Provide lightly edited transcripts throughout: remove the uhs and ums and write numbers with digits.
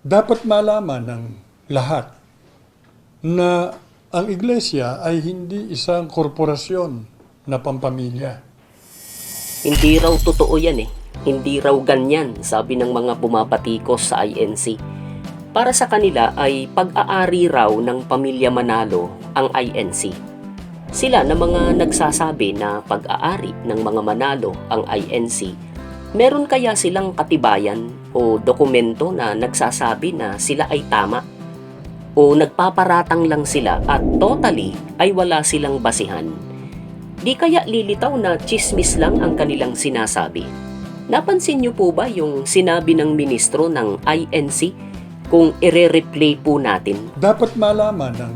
Dapat malaman ng lahat na ang iglesia ay hindi isang korporasyon na pampamilya. Hindi raw totoo yan eh. Hindi raw ganyan, sabi ng mga bumabatikos sa INC. Para sa kanila ay pag-aari raw ng pamilya Manalo ang INC. Sila na mga nagsasabi na pag-aari ng mga Manalo ang INC, meron kaya silang katibayan o dokumento na nagsasabi na sila ay tama? O nagpaparatang lang sila at totally ay wala silang basihan? Di kaya lilitaw na chismis lang ang kanilang sinasabi? Napansin niyo po ba yung sinabi ng ministro ng INC kung ire-replay po natin? Dapat malaman ng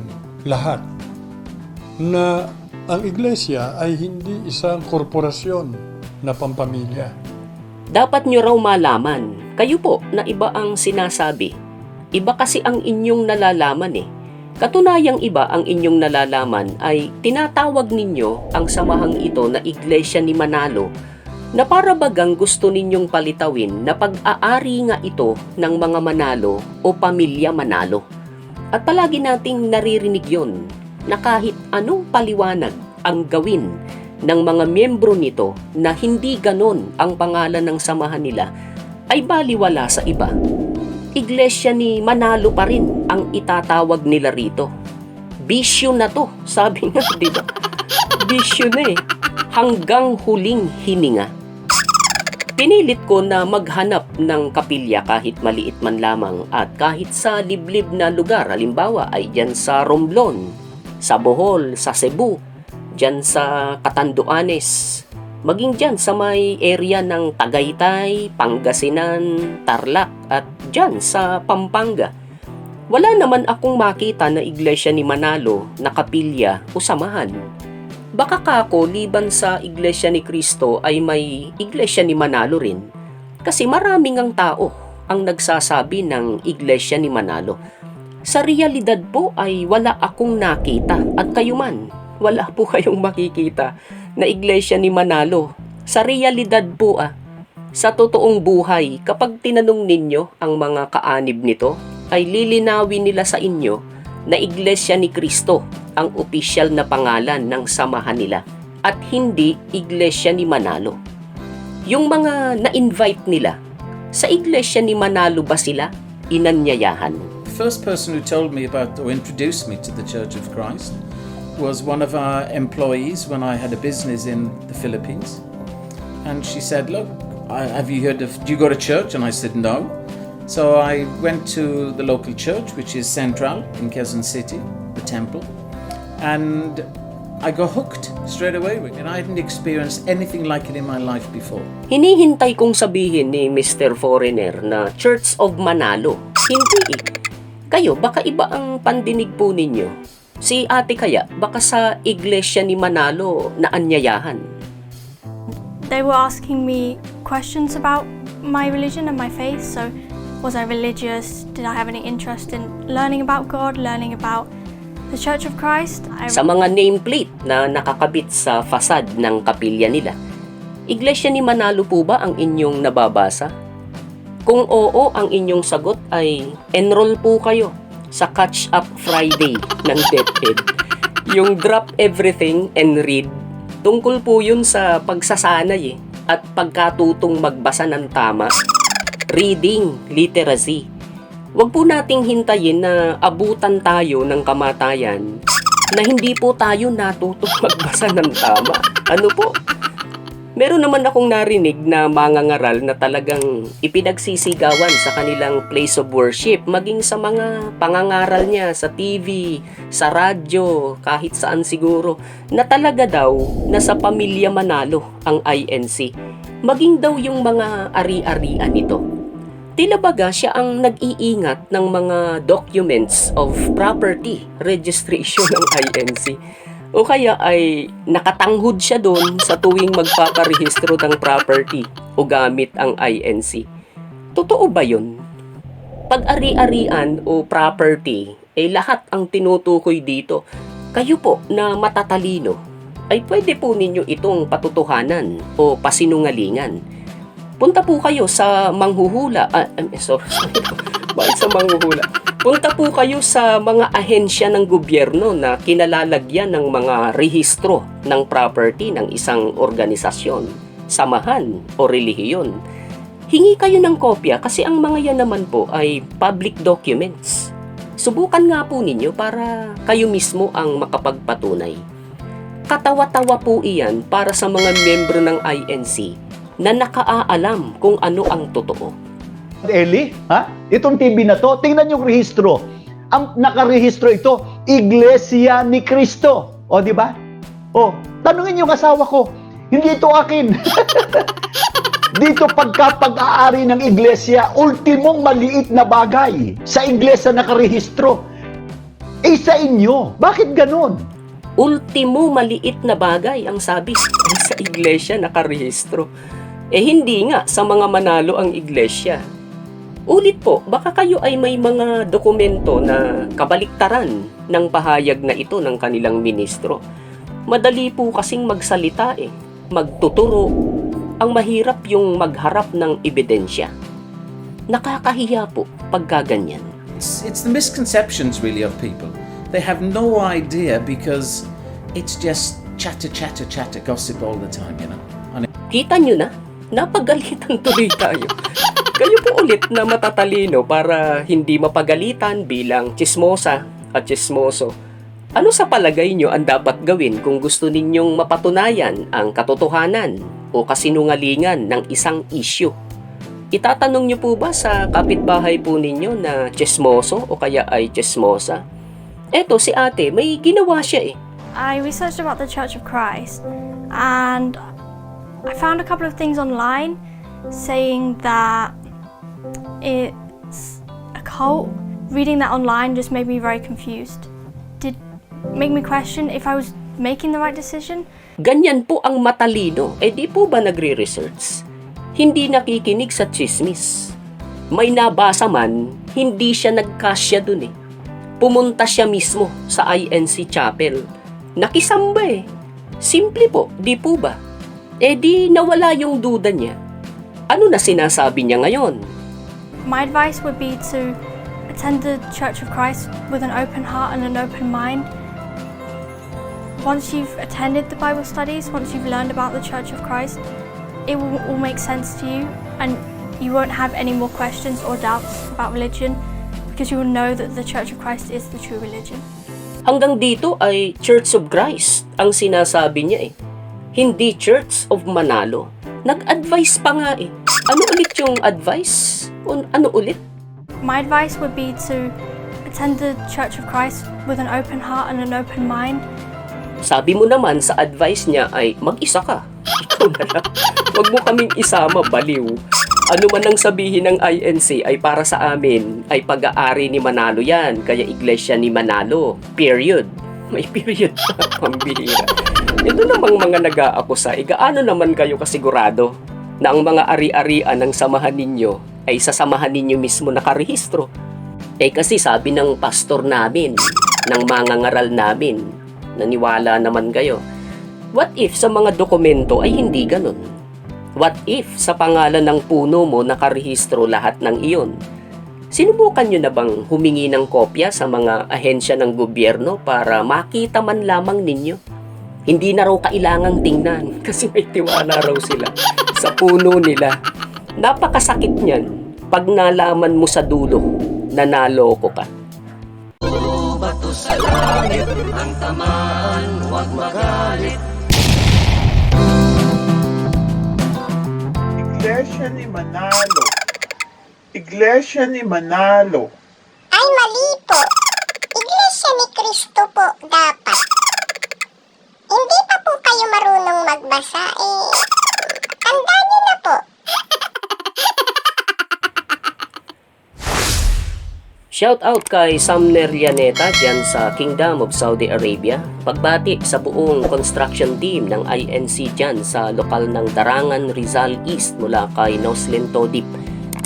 lahat na ang iglesia ay hindi isang korporasyon na pampamilya. Dapat nyo raw malaman, kayo po na iba ang sinasabi. Iba kasi ang inyong nalalaman eh. Katunayang iba ang inyong nalalaman ay tinatawag ninyo ang samahang ito na Iglesia ni Manalo na para bagang gusto ninyong palitawin na pag-aari nga ito ng mga Manalo o pamilya Manalo. At palagi nating naririnig yon na kahit anong paliwanag ang gawin ng mga miyembro nito na hindi ganon ang pangalan ng samahan nila ay baliwala sa iba. Iglesia ni Manalo pa rin ang itatawag nila rito. Bisyo na to, sabi nga, di ba? Bisyo na eh. Hanggang huling hininga. Pinilit ko na maghanap ng kapilya kahit maliit man lamang at kahit sa liblib na lugar. Halimbawa ay dyan sa Romblon, sa Bohol, sa Cebu, dyan sa Catanduanes, maging dyan sa may area ng Tagaytay, Pangasinan, Tarlac at dyan sa Pampanga. Wala naman akong makita na iglesia ni Manalo na kapilya o samahan. Baka kako liban sa Iglesia ni Cristo ay may Iglesia ni Manalo rin. Kasi maraming ang tao ang nagsasabi ng Iglesia ni Manalo. Sa realidad po ay wala akong nakita at kayo man, wala po kayong makikita na Iglesia ni Manalo. Sa realidad po sa totoong buhay, kapag tinanong ninyo ang mga kaanib nito, ay lilinawin nila sa inyo na Iglesia ni Cristo ang opisyal na pangalan ng samahan nila at hindi Iglesia ni Manalo. Yung mga na-invite nila, sa Iglesia ni Manalo ba sila inanyayahan? The first person who told me about or introduced me to the Church of Christ was one of our employees when I had a business in the Philippines. And she said, look, have you heard of, do you go to church? And I said, no. So I went to the local church, which is Central in Quezon City, the temple. And I got hooked straight away. And I hadn't experienced anything like it in my life before. Hinihintay kong sabihin ni Mr. Foreigner na Church of Manalo. Hindi Kayo, baka iba ang pandinig po ninyo. Si ate kaya, baka sa Iglesia ni Manalo na anyayahan. They were asking me questions about my religion and my faith. So, was I religious? Did I have any interest in learning about God, learning about the Church of Christ? Sa mga nameplate na nakakabit sa fasad ng kapilya nila, Iglesia ni Manalo po ba ang inyong nababasa? Kung oo ang inyong sagot ay enroll po kayo sa Catch Up Friday ng DepEd. Yung drop everything and read, tungkol po yun sa pagsasanay at pagkatutong magbasa ng tama. Reading literacy. Huwag po nating hintayin na abutan tayo ng kamatayan na hindi po tayo natutong magbasa ng tama. Ano po? Meron naman akong narinig na mangangaral na talagang ipinagsisigawan sa kanilang place of worship, maging sa mga pangangaral niya sa TV, sa radyo, kahit saan siguro, na talaga daw na sa pamilya Manalo ang INC. Maging daw yung mga ari-arian nito. Tila baga siya ang nag-iingat ng mga documents of property registration ng INC. O kaya ay nakatanghod siya doon sa tuwing magpaparehistro ng property o gamit ang INC. Totoo ba yun? Pag-ari-arian o property, lahat ang tinutukoy dito. Kayo po na matatalino, ay pwede po ninyo itong patutuhanan o pasinungalingan. Punta po kayo sa manghuhula, bakit sa manghuhula. Punta po kayo sa mga ahensya ng gobyerno na kinalalagyan ng mga rehistro ng property ng isang organisasyon, samahan o relihiyon. Hingi kayo ng kopya kasi ang mga yan naman po ay public documents. Subukan nga po ninyo para kayo mismo ang makapagpatunay. Katawa-tawa po iyan para sa mga membro ng INC na nakaaalam kung ano ang totoo. Eli, ha? Itong TV na to, tingnan yung rehistro. Ang nakarehistro ito, Iglesia ni Cristo. O, di ba? O, tanungin yung asawa ko, hindi ito akin. Dito pagka-pag-aari ng iglesia, ultimong maliit na bagay sa iglesia nakarehistro. Sa inyo. Bakit ganon? Ultimo maliit na bagay ang sabi sa iglesia nakarehistro. Hindi nga sa mga manalo ang iglesia. Ulit po, baka kayo ay may mga dokumento na kabaliktaran ng pahayag na ito ng kanilang ministro. Madali po kasing magsalita magtuturo. Ang mahirap yung magharap ng ebidensya. Nakakahiya po pagka ganyan. It's the misconceptions really of people. They have no idea because it's just chatter, gossip all the time, you know. Kita nyo na, napagalitan tuloy tayo. Kayo po ulit na matatalino para hindi mapagalitan bilang tsismosa at tsismoso. Ano sa palagay nyo ang dapat gawin kung gusto ninyong mapatunayan ang katotohanan o kasinungalingan ng isang issue? Itatanong nyo po ba sa kapitbahay po ninyo na tsismoso o kaya ay tsismosa? Eto si ate, may ginawa siya I researched about the Church of Christ and I found a couple of things online saying that it's a cult. Reading that online just made me very confused. Did make me question if I was making the right decision. Ganyan po ang matalino. Di po ba nagre-research? Hindi nakikinig sa chismis. May nabasa man, hindi siya nagkasya dun Pumunta siya mismo sa INC Chapel. Nakisamba Simple po, di po ba? Di nawala yung duda niya. Ano na sinasabi niya ngayon? My advice would be to attend the Church of Christ with an open heart and an open mind. Once you've attended the Bible studies, once you've learned about the Church of Christ, it will all make sense to you and you won't have any more questions or doubts about religion because you will know that the Church of Christ is the true religion. Hanggang dito ay Church of Christ ang sinasabi niya Hindi Church of Manalo. Nag-advise pa nga Ano ulit yung advice? Ano ulit? My advice would be to attend the Church of Christ with an open heart and an open mind. Sabi mo naman sa advice niya ay mag-isa ka. Ikaw na lang. Huwag mo kaming isama, baliw. Ano man ang sabihin ng INC ay para sa amin ay pag-aari ni Manalo yan. Kaya iglesia ni Manalo. Period. May period pa. Pambihira. Ito namang mga nag-aakusa. Gaano naman kayo kasigurado na ang mga ari-arian ng samahan ninyo ay sa samahan ninyo mismo nakarehistro? Kasi sabi ng pastor namin, ng mga ngaral namin, naniwala naman kayo. What if sa mga dokumento ay hindi ganun? What if sa pangalan ng puno mo nakarehistro lahat ng iyon? Sinubukan nyo na bang humingi ng kopya sa mga ahensya ng gobyerno para makita man lamang ninyo? Hindi na raw kailangang tingnan kasi may tiwala raw sila sa puno nila. Napakasakit niyan pag nalaman mo sa dulo na naloko ka. Bato sa langit, ang tamaan, huwag magalit. Iglesia ni Manalo. Iglesia ni Manalo. Ay, mali po. Iglesia ni Cristo po dapat. Hindi pa po kayo marunong magbasa, tandaan niyo na po. Shout out kay Sumner Llaneta dyan sa Kingdom of Saudi Arabia. Pagbati sa buong construction team ng INC dyan sa lokal ng Darangan, Rizal East mula kay Noslin Todip.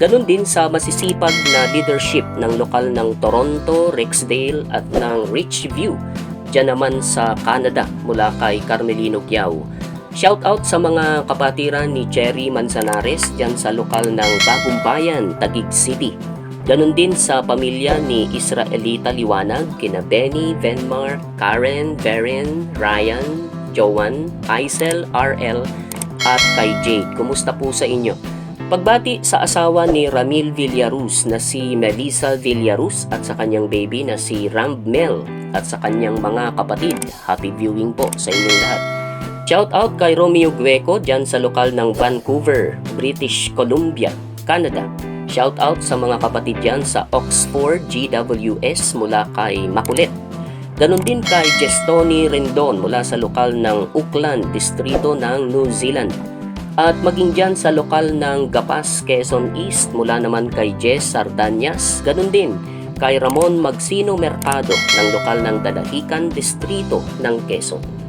Ganon din sa masisipag na leadership ng lokal ng Toronto, Rexdale at ng Richview. Dyan naman sa Canada mula kay Carmelino Quiao. Shout out sa mga kapatiran ni Cherry Manzanares dyan sa lokal ng Bagong Bayan, Taguig City. Ganon din sa pamilya ni Israelita Liwanag, kina Benny, Venmar, Karen, Veren, Ryan, Joan, Aisel, RL, at kay Jade. Kumusta po sa inyo? Pagbati sa asawa ni Ramil Villaruz na si Melissa Villaruz at sa kanyang baby na si Rambmel at sa kanyang mga kapatid. Happy viewing po sa inyong lahat. Shout out kay Romeo Gueco dyan sa lokal ng Vancouver, British Columbia, Canada. Shout out sa mga kapatid dyan sa Oxford, GWS mula kay Makulit. Ganon din kay Jestoni Rendon mula sa lokal ng Auckland, distrito ng New Zealand. At maging dyan sa lokal ng Gapas, Quezon East mula naman kay Jess Sardanyas. Ganon din kay Ramon Magsino Mercado ng lokal ng Dalahican, distrito ng Quezon.